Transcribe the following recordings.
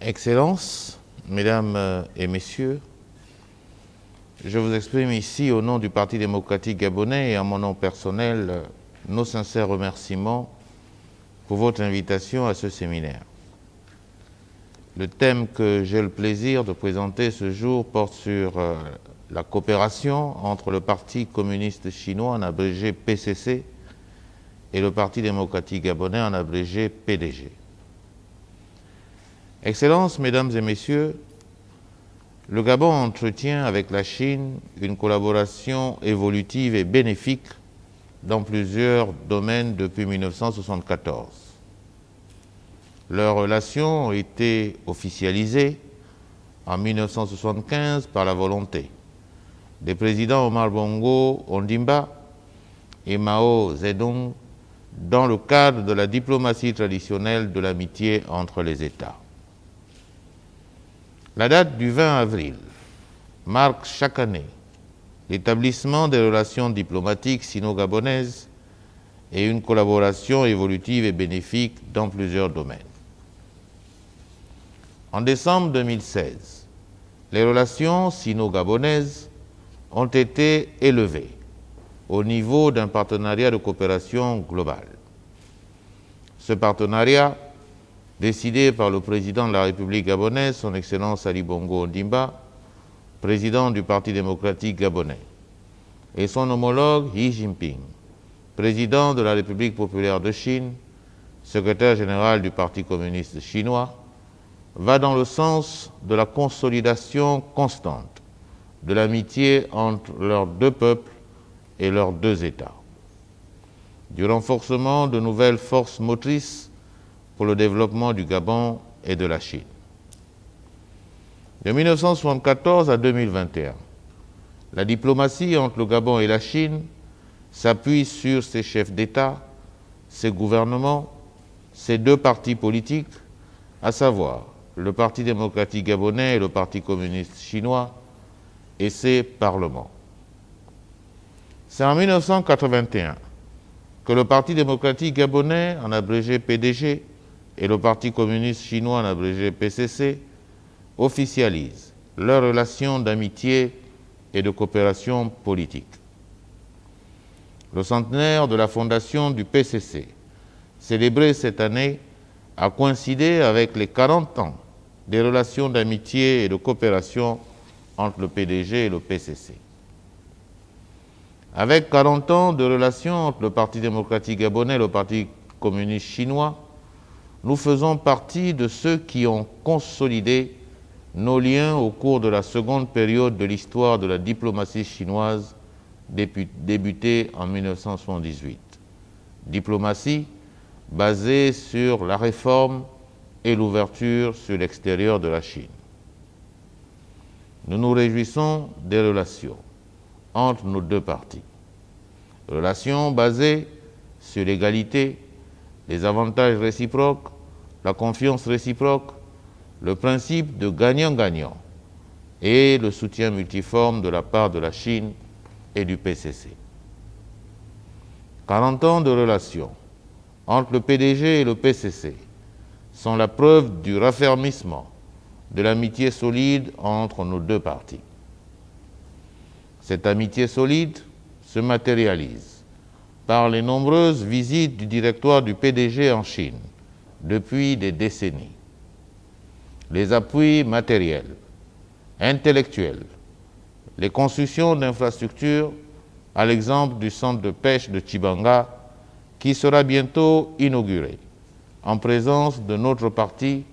Excellences, Mesdames et Messieurs, je vous exprime ici au nom du Parti démocratique gabonais et en mon nom personnel nos sincères remerciements pour votre invitation à ce séminaire. Le thème que j'ai le plaisir de présenter ce jour porte sur la coopération entre le Parti communiste chinois, en abrégé PCC, et le Parti démocratique gabonais, en abrégé PDG. Excellences, Mesdames et Messieurs, le Gabon entretient avec la Chine une collaboration évolutive et bénéfique dans plusieurs domaines depuis 1974. Leurs relations ont été officialisées en 1975 par la volonté des présidents Omar Bongo Ondimba et Mao Zedong dans le cadre de la diplomatie traditionnelle de l'amitié entre les États. La date du 20 avril marque chaque année l'établissement des relations diplomatiques sino-gabonaises et une collaboration évolutive et bénéfique dans plusieurs domaines. En décembre 2016, les relations sino-gabonaises ont été élevées au niveau d'un partenariat de coopération globale. Ce partenariat, décidé par le président de la République gabonaise, son Excellence Ali Bongo Ondimba, président du Parti démocratique gabonais, et son homologue Xi Jinping, président de la République populaire de Chine, secrétaire général du Parti communiste chinois, va dans le sens de la consolidation constante de l'amitié entre leurs deux peuples et leurs deux États, du renforcement de nouvelles forces motrices pour le développement du Gabon et de la Chine. De 1974 à 2021, la diplomatie entre le Gabon et la Chine s'appuie sur ses chefs d'État, ses gouvernements, ses deux partis politiques, à savoir le Parti démocratique gabonais et le Parti communiste chinois, et ses parlements. C'est en 1981 que le Parti démocratique gabonais, en abrégé PDG, et le Parti communiste chinois, en abrégé PCC, officialisent leurs relations d'amitié et de coopération politique. Le centenaire de la fondation du PCC, célébré cette année, a coïncidé avec les 40 ans des relations d'amitié et de coopération entre le PDG et le PCC. Avec 40 ans de relations entre le Parti démocratique gabonais et le Parti communiste chinois, nous faisons partie de ceux qui ont consolidé nos liens au cours de la seconde période de l'histoire de la diplomatie chinoise débutée en 1978. Diplomatie basée sur la réforme et l'ouverture sur l'extérieur de la Chine. Nous nous réjouissons des relations entre nos deux partis. Relations basées sur l'égalité, les avantages réciproques, la confiance réciproque, le principe de gagnant-gagnant et le soutien multiforme de la part de la Chine et du PCC. 40 ans de relations entre le PDG et le PCC sont la preuve du raffermissement de l'amitié solide entre nos deux partis. Cette amitié solide se matérialise par les nombreuses visites du directoire du PDG en Chine depuis des décennies. Les appuis matériels, intellectuels, les constructions d'infrastructures, à l'exemple du centre de pêche de Tchibanga, qui sera bientôt inauguré en présence de notre parti,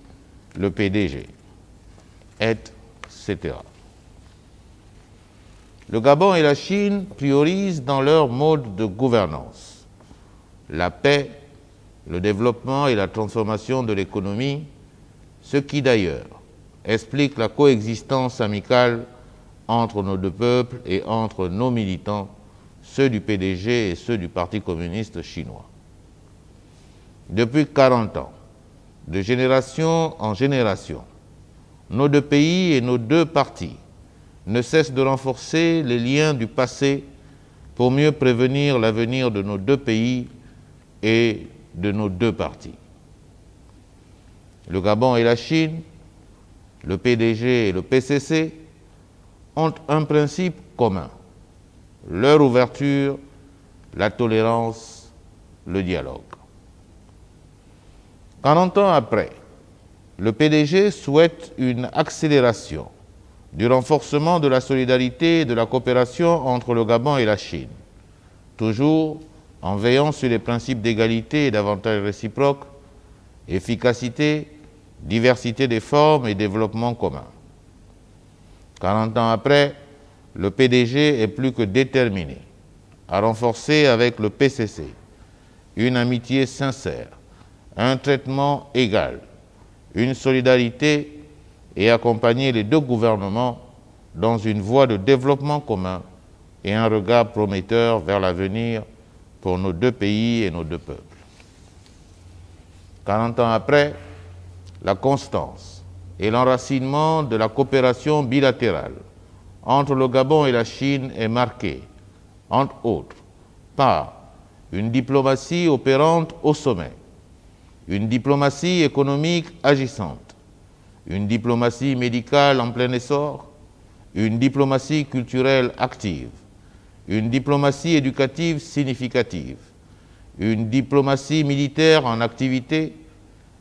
le PDG, etc. Le Gabon et la Chine priorisent dans leur mode de gouvernance la paix, le développement et la transformation de l'économie, ce qui d'ailleurs explique la coexistence amicale entre nos deux peuples et entre nos militants, ceux du PDG et ceux du Parti communiste chinois. Depuis 40 ans, de génération en génération, nos deux pays et nos deux partis ne cessent de renforcer les liens du passé pour mieux prévenir l'avenir de nos deux pays et de nos deux partis. Le Gabon et la Chine le PDG et le PCC, ont un principe commun: leur ouverture, la tolérance, le dialogue. 40 ans après, le PDG souhaite une accélération du renforcement de la solidarité et de la coopération entre le Gabon et la Chine, toujours en veillant sur les principes d'égalité et d'avantages réciproques, efficacité, diversité des formes et développement commun. 40 ans après, le PDG est plus que déterminé à renforcer avec le PCC une amitié sincère, un traitement égal, une solidarité et accompagner les deux gouvernements dans une voie de développement commun et un regard prometteur vers l'avenir pour nos deux pays et nos deux peuples. 40 ans après, la constance et l'enracinement de la coopération bilatérale entre le Gabon et la Chine est marquée, entre autres, par une diplomatie opérante au sommet, une diplomatie économique agissante, une diplomatie médicale en plein essor, une diplomatie culturelle active, une diplomatie éducative significative, une diplomatie militaire en activité,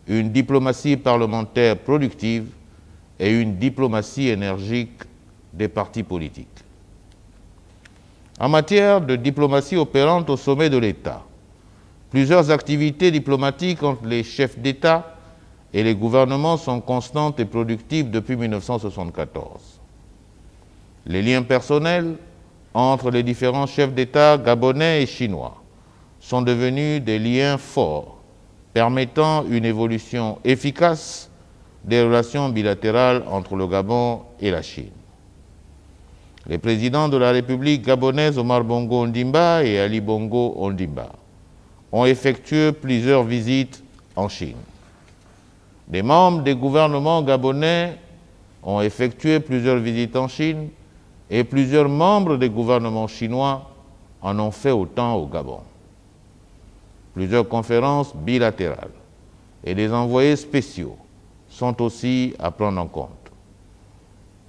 une diplomatie parlementaire productive et une diplomatie énergique des partis politiques. En matière de diplomatie opérante au sommet de l'État, plusieurs activités diplomatiques entre les chefs d'État et les gouvernements sont constantes et productives depuis 1974. Les liens personnels entre les différents chefs d'État gabonais et chinois sont devenus des liens forts, permettant une évolution efficace des relations bilatérales entre le Gabon et la Chine. Les présidents de la République gabonaise Omar Bongo Ondimba et Ali Bongo Ondimba ont effectué plusieurs visites en Chine. Des membres des gouvernements gabonais ont effectué plusieurs visites en Chine et plusieurs membres des gouvernements chinois en ont fait autant au Gabon. Plusieurs conférences bilatérales et des envoyés spéciaux sont aussi à prendre en compte.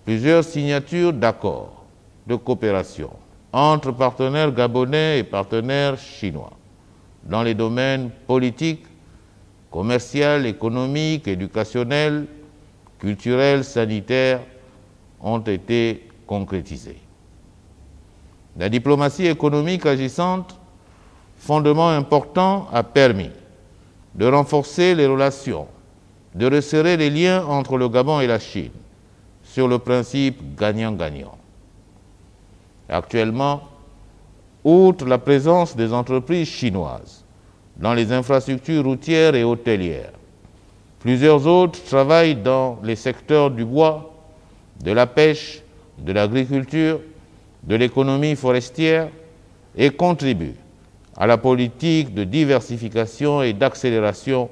Plusieurs signatures d'accords de coopération entre partenaires gabonais et partenaires chinois dans les domaines politiques, commercial, économique, éducationnel, culturel, sanitaire ont été concrétisés. La diplomatie économique agissante, fondement important, a permis de renforcer les relations, de resserrer les liens entre le Gabon et la Chine sur le principe gagnant-gagnant. Actuellement, outre la présence des entreprises chinoises dans les infrastructures routières et hôtelières, plusieurs autres travaillent dans les secteurs du bois, de la pêche, de l'agriculture, de l'économie forestière et contribuent à la politique de diversification et d'accélération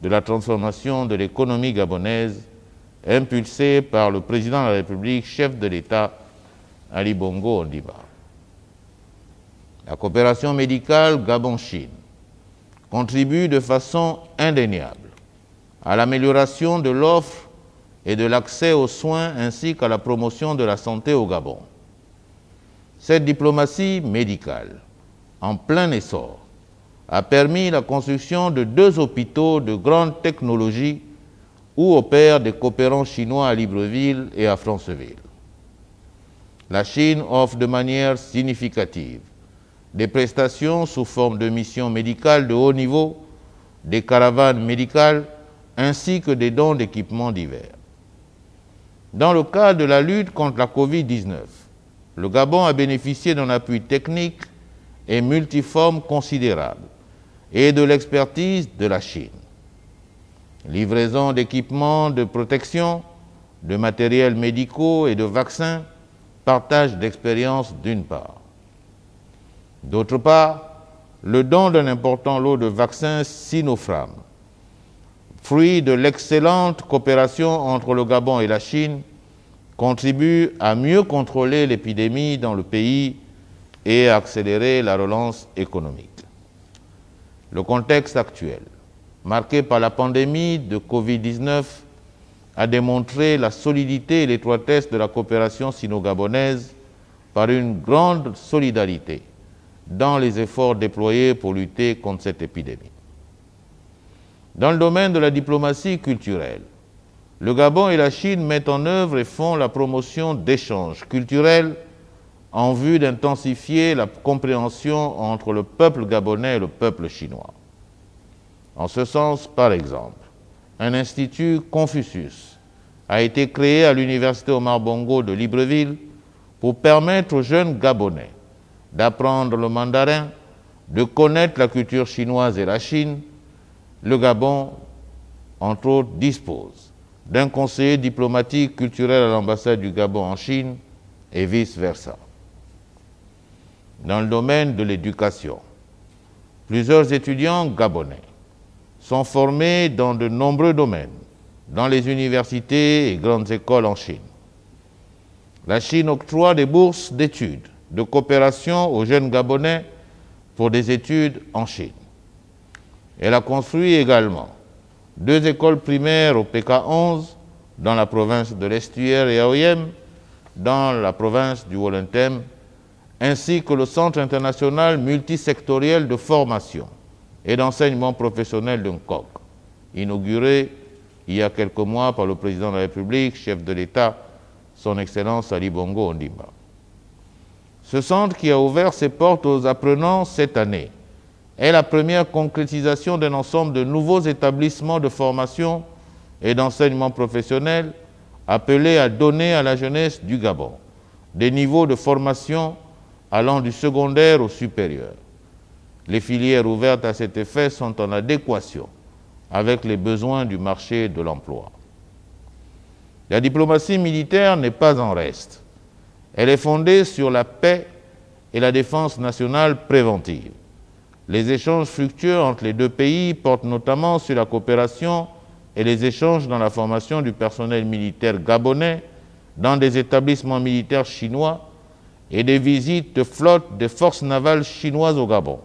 de la transformation de l'économie gabonaise impulsée par le président de la République, chef de l'État, Ali Bongo Ondimba. La coopération médicale Gabon-Chine contribue de façon indéniable à l'amélioration de l'offre et de l'accès aux soins ainsi qu'à la promotion de la santé au Gabon. Cette diplomatie médicale, en plein essor, a permis la construction de 2 hôpitaux de grande technologie où opèrent des coopérants chinois à Libreville et à Franceville. La Chine offre de manière significative des prestations sous forme de missions médicales de haut niveau, des caravanes médicales, ainsi que des dons d'équipements divers. Dans le cadre de la lutte contre la Covid-19, le Gabon a bénéficié d'un appui technique et multiforme considérable et de l'expertise de la Chine. Livraison d'équipements de protection, de matériels médicaux et de vaccins, partage d'expériences d'une part. D'autre part, le don d'un important lot de vaccins Sinopharm, fruit de l'excellente coopération entre le Gabon et la Chine, contribue à mieux contrôler l'épidémie dans le pays et à accélérer la relance économique. Le contexte actuel, marqué par la pandémie de Covid-19, a démontré la solidité et l'étroitesse de la coopération sino-gabonaise par une grande solidarité dans les efforts déployés pour lutter contre cette épidémie. Dans le domaine de la diplomatie culturelle, le Gabon et la Chine mettent en œuvre et font la promotion d'échanges culturels en vue d'intensifier la compréhension entre le peuple gabonais et le peuple chinois. En ce sens, par exemple, un institut Confucius a été créé à l'université Omar Bongo de Libreville pour permettre aux jeunes Gabonais d'apprendre le mandarin, de connaître la culture chinoise et la Chine. Le Gabon, entre autres, dispose d'un conseiller diplomatique culturel à l'ambassade du Gabon en Chine et vice-versa. Dans le domaine de l'éducation, plusieurs étudiants gabonais sont formés dans de nombreux domaines, dans les universités et grandes écoles en Chine. La Chine octroie des bourses d'études, de coopération aux jeunes Gabonais pour des études en Chine. Elle a construit également 2 écoles primaires au PK11 dans la province de l'Estuaire et Aoyem, dans la province du Wollentem, ainsi que le Centre international multisectoriel de formation et d'enseignement professionnel de Nkok, inauguré il y a quelques mois par le président de la République, chef de l'État, son Excellence Ali Bongo Ondimba. Ce centre, qui a ouvert ses portes aux apprenants cette année, est la première concrétisation d'un ensemble de nouveaux établissements de formation et d'enseignement professionnel appelés à donner à la jeunesse du Gabon des niveaux de formation allant du secondaire au supérieur. Les filières ouvertes à cet effet sont en adéquation avec les besoins du marché de l'emploi. La diplomatie militaire n'est pas en reste. Elle est fondée sur la paix et la défense nationale préventive. Les échanges fructueux entre les 2 pays portent notamment sur la coopération et les échanges dans la formation du personnel militaire gabonais dans des établissements militaires chinois et des visites de flottes des forces navales chinoises au Gabon,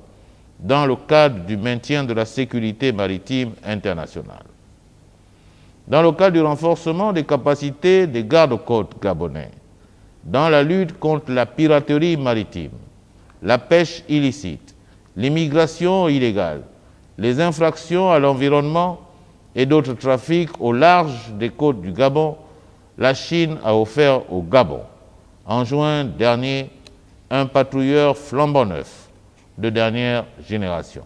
dans le cadre du maintien de la sécurité maritime internationale. Dans le cadre du renforcement des capacités des gardes-côtes gabonais, dans la lutte contre la piraterie maritime, la pêche illicite, l'immigration illégale, les infractions à l'environnement et d'autres trafics au large des côtes du Gabon, la Chine a offert au Gabon, en juin dernier, un patrouilleur flambant neuf de dernière génération.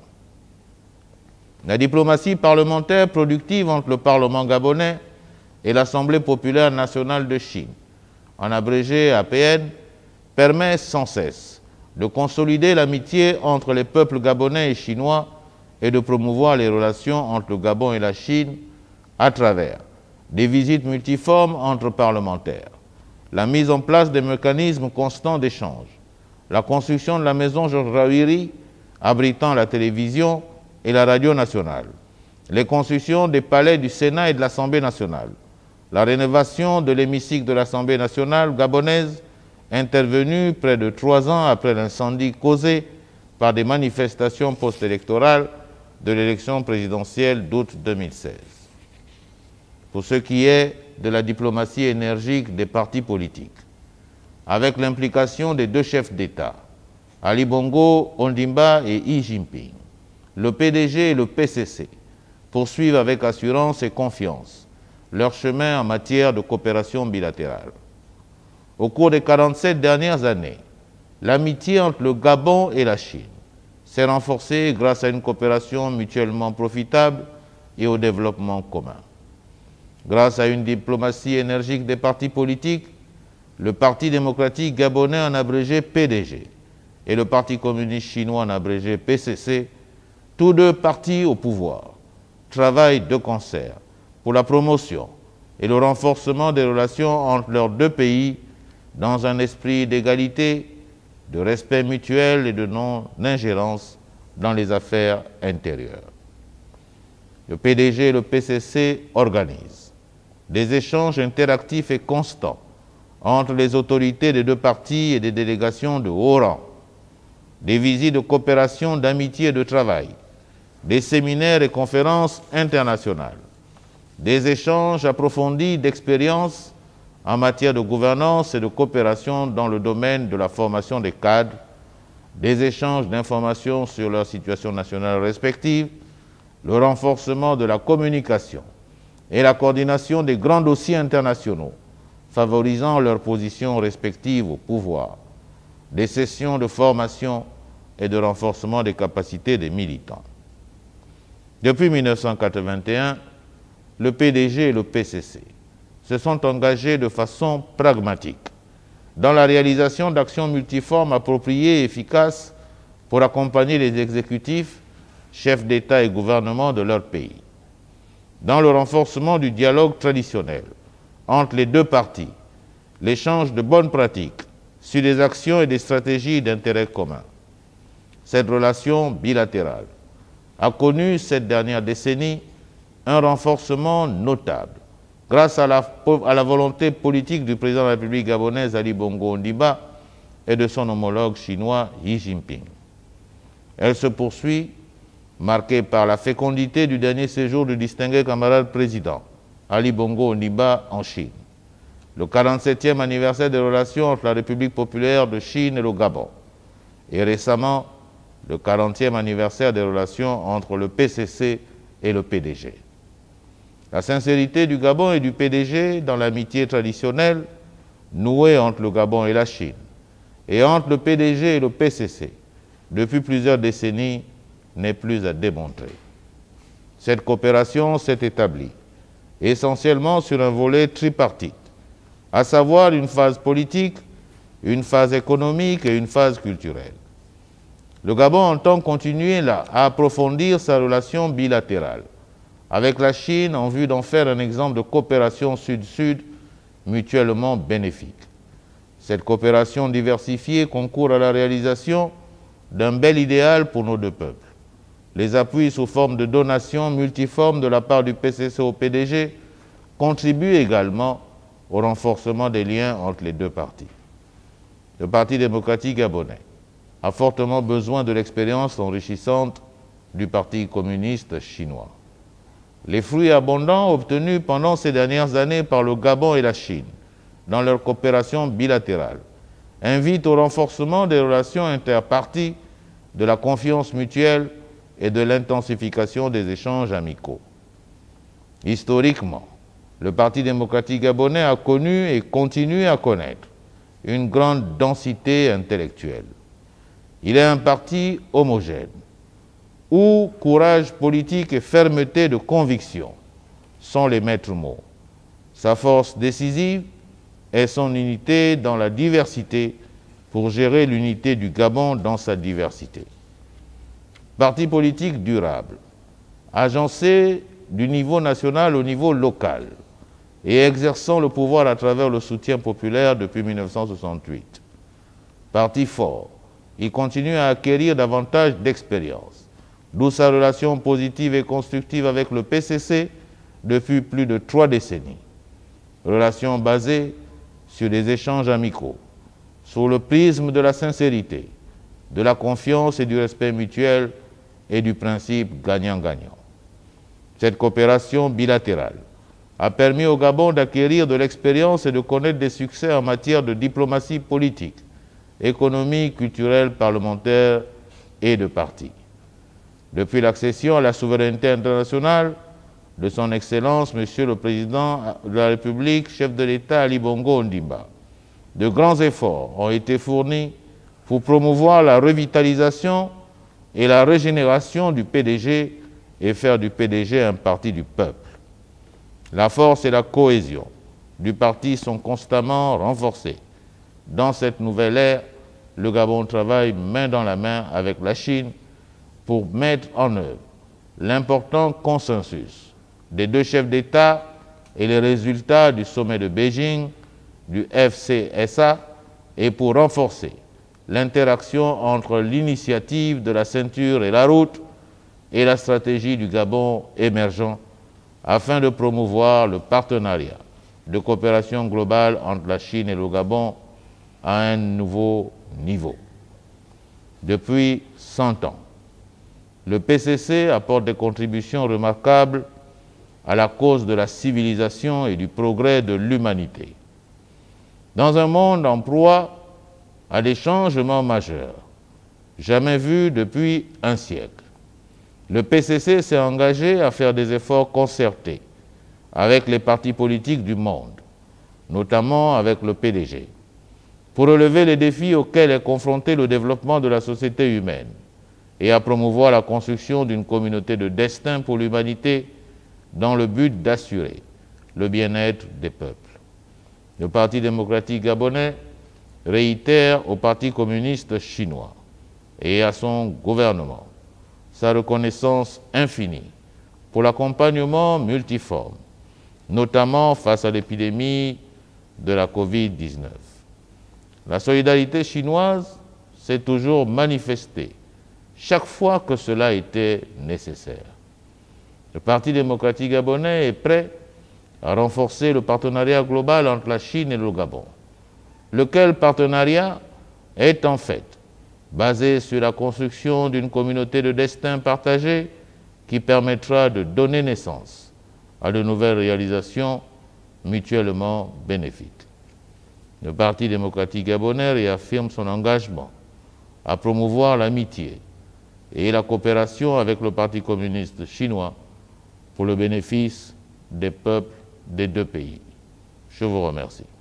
La diplomatie parlementaire productive entre le Parlement gabonais et l'Assemblée populaire nationale de Chine, en abrégé APN, permet sans cesse de consolider l'amitié entre les peuples gabonais et chinois et de promouvoir les relations entre le Gabon et la Chine à travers des visites multiformes entre parlementaires, la mise en place des mécanismes constants d'échange, la construction de la maison Georges Rawiri abritant la télévision et la radio nationale, les constructions des palais du Sénat et de l'Assemblée nationale, la rénovation de l'hémicycle de l'Assemblée nationale gabonaise intervenue près de 3 ans après l'incendie causé par des manifestations post-électorales de l'élection présidentielle d'août 2016. Pour ce qui est de la diplomatie énergique des partis politiques, avec l'implication des 2 chefs d'État, Ali Bongo Ondimba et Xi Jinping, le PDG et le PCC poursuivent avec assurance et confiance leur chemin en matière de coopération bilatérale. Au cours des 47 dernières années, l'amitié entre le Gabon et la Chine s'est renforcée grâce à une coopération mutuellement profitable et au développement commun. Grâce à une diplomatie énergique des partis politiques, le Parti démocratique gabonais en abrégé PDG et le Parti communiste chinois en abrégé PCC, tous 2 partis au pouvoir, travaillent de concert pour la promotion et le renforcement des relations entre leurs 2 pays dans un esprit d'égalité, de respect mutuel et de non-ingérence dans les affaires intérieures. Le PDG et le PCC organisent des échanges interactifs et constants entre les autorités des 2 partis et des délégations de haut rang, des visites de coopération, d'amitié et de travail, des séminaires et conférences internationales, des échanges approfondis d'expériences en matière de gouvernance et de coopération dans le domaine de la formation des cadres, des échanges d'informations sur leur situation nationale respective, le renforcement de la communication et la coordination des grands dossiers internationaux, favorisant leurs positions respectives au pouvoir, des sessions de formation et de renforcement des capacités des militants. Depuis 1981, le PDG et le PCC se sont engagés de façon pragmatique dans la réalisation d'actions multiformes appropriées et efficaces pour accompagner les exécutifs, chefs d'État et gouvernement de leur pays. Dans le renforcement du dialogue traditionnel entre les deux parties, l'échange de bonnes pratiques sur des actions et des stratégies d'intérêt commun. Cette relation bilatérale a connu cette dernière décennie un renforcement notable grâce à la volonté politique du président de la République gabonaise Ali Bongo Ondimba et de son homologue chinois Xi Jinping. Elle se poursuit, marquée par la fécondité du dernier séjour du distingué camarade président Ali Bongo Ondimba en Chine, le 47e anniversaire des relations entre la République populaire de Chine et le Gabon, et récemment le 40e anniversaire des relations entre le PCC et le PDG. La sincérité du Gabon et du PDG dans l'amitié traditionnelle nouée entre le Gabon et la Chine, et entre le PDG et le PCC depuis plusieurs décennies n'est plus à démontrer. Cette coopération s'est établie essentiellement sur un volet tripartite, à savoir une phase politique, une phase économique et une phase culturelle. Le Gabon entend continuer à approfondir sa relation bilatérale avec la Chine en vue d'en faire un exemple de coopération sud-sud mutuellement bénéfique. Cette coopération diversifiée concourt à la réalisation d'un bel idéal pour nos deux peuples. Les appuis sous forme de donations multiformes de la part du PCC au PDG contribuent également au renforcement des liens entre les deux parties. Le Parti démocratique gabonais a fortement besoin de l'expérience enrichissante du Parti communiste chinois. Les fruits abondants obtenus pendant ces dernières années par le Gabon et la Chine dans leur coopération bilatérale invitent au renforcement des relations interparties, de la confiance mutuelle et de l'intensification des échanges amicaux. Historiquement, le Parti démocratique gabonais a connu et continue à connaître une grande densité intellectuelle. Il est un parti homogène, où courage politique et fermeté de conviction sont les maîtres mots. Sa force décisive est son unité dans la diversité pour gérer l'unité du Gabon dans sa diversité. Parti politique durable, agencé du niveau national au niveau local et exerçant le pouvoir à travers le soutien populaire depuis 1968. Parti fort, il continue à acquérir davantage d'expérience, d'où sa relation positive et constructive avec le PCC depuis plus de 3 décennies. Relation basée sur des échanges amicaux, sous le prisme de la sincérité, de la confiance et du respect mutuel et du principe gagnant-gagnant. Cette coopération bilatérale a permis au Gabon d'acquérir de l'expérience et de connaître des succès en matière de diplomatie politique, économique, culturelle, parlementaire et de parti. Depuis l'accession à la souveraineté internationale de son Excellence, Monsieur le Président de la République, chef de l'État Ali Bongo Ondimba, de grands efforts ont été fournis pour promouvoir la revitalisation et la régénération du PDG et faire du PDG un parti du peuple. La force et la cohésion du parti sont constamment renforcées. Dans cette nouvelle ère, le Gabon travaille main dans la main avec la Chine pour mettre en œuvre l'important consensus des 2 chefs d'État et les résultats du sommet de Beijing, du FCSA, et pour renforcer l'interaction entre l'initiative de la ceinture et la route et la stratégie du Gabon émergent afin de promouvoir le partenariat de coopération globale entre la Chine et le Gabon à un nouveau niveau. Depuis 100 ans, le PCC apporte des contributions remarquables à la cause de la civilisation et du progrès de l'humanité. Dans un monde en proie à des changements majeurs, jamais vus depuis un siècle, le PCC s'est engagé à faire des efforts concertés avec les partis politiques du monde, notamment avec le PDG, pour relever les défis auxquels est confronté le développement de la société humaine et à promouvoir la construction d'une communauté de destin pour l'humanité dans le but d'assurer le bien-être des peuples. Le Parti démocratique gabonais réitère au Parti communiste chinois et à son gouvernement sa reconnaissance infinie pour l'accompagnement multiforme, notamment face à l'épidémie de la Covid-19. La solidarité chinoise s'est toujours manifestée chaque fois que cela était nécessaire. Le Parti démocratique gabonais est prêt à renforcer le partenariat global entre la Chine et le Gabon, lequel partenariat est en fait basé sur la construction d'une communauté de destin partagé qui permettra de donner naissance à de nouvelles réalisations mutuellement bénéfiques. Le Parti démocratique gabonais réaffirme son engagement à promouvoir l'amitié et la coopération avec le Parti communiste chinois pour le bénéfice des peuples des deux pays. Je vous remercie.